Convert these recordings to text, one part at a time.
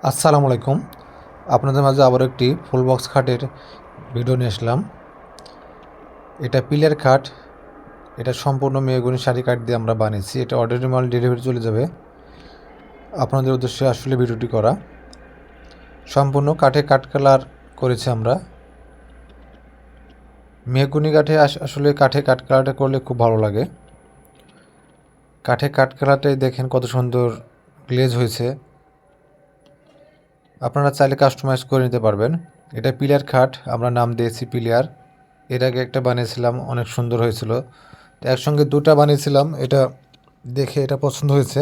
আসসালামু আলাইকুম। আপনাদের মাঝে আবার একটি ফুল বক্স খাটের ভিডিও নিয়ে আসলাম। এটা পিলার খাট। এটা সম্পূর্ণ মেহগনি শাড়ি কাঠ দিয়ে আমরা বানিয়েছি। এটা অর্ডারি মাল ডেলিভারি চলে যাবে। আপনাদের উদ্দেশ্যে আসলে ভিডিওটি করা। সম্পূর্ণ কাঠে কাঠ কালার করেছি আমরা। মেহগনি কাঠে আসলে কাঠে কাঠ কালারটা করলে খুব ভালো লাগে। কাঠে কাঠ কালারটাই দেখেন কত সুন্দর গ্লেজ হয়েছে। আপনারা চাইলে কাস্টমাইজ করে নিতে পারবেন। এটা পিলার খাট, আমরা নাম দিয়েছি পিলার। এর আগে একটা বানিয়েছিলাম, অনেক সুন্দর হয়েছিল। তো একসঙ্গে দুটা বানিয়েছিলাম, এটা দেখে এটা পছন্দ হয়েছে।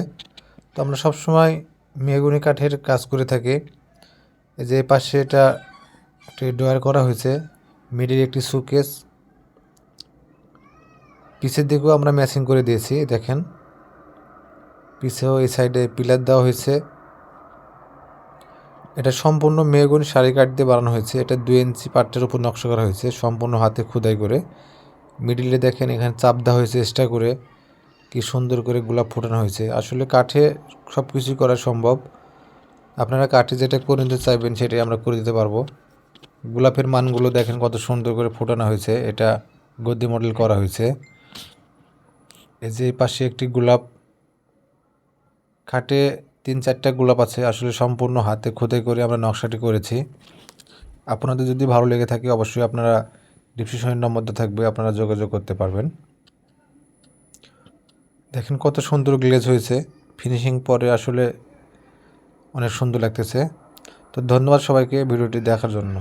তো আমরা সবসময় মেহগনি কাঠের কাজ করে থাকি। এই যে পাশে এটা একটি ড্রয়ার করা হয়েছে, মিডিল একটি সুকেস, পিছের দিকেও আমরা ম্যাচিং করে দিয়েছি। দেখেন পিছেও এই সাইডে পিলার দেওয়া হয়েছে। এটা সম্পূর্ণ মেহগনি শাড়ি কাঠ দিয়ে বানানো হয়েছে। এটা 2 ইঞ্চি পাট্টের উপর নকশা করা হয়েছে, সম্পূর্ণ হাতে খোদাই করে। মিডিলে দেখেন এখানে চাপ দেওয়া হয়েছে এক্সট্রা করে, কি সুন্দর করে গোলাপ ফোটানো হয়েছে। আসলে কাঠে সব কিছুই করা সম্ভব। আপনারা কাঠে যেটা করে নিতে চাইবেন সেটাই আমরা করে দিতে পারবো। গোলাপের মানগুলো দেখেন কত সুন্দর করে ফোটানো হয়েছে। এটা গদ্দি মডেল করা হয়েছে। এই যে পাশে একটি গোলাপ, খাটে 3-4টা গোলাপ আছে। আসলে সম্পূর্ণ হাতে খোদাই করে আমরা নকশাটি করেছি। আপনাদের যদি ভালো লেগে থাকে অবশ্যই আপনারা ডিসক্রিপশনের নম্বরটা থাকবে, আপনারা যোগাযোগ করতে পারবেন। দেখেন কত সুন্দর গ্লেজ হয়েছে, ফিনিশিং পরে আসলে অনেক সুন্দর লাগতেছে। তো ধন্যবাদ সবাইকে ভিডিওটি দেখার জন্য।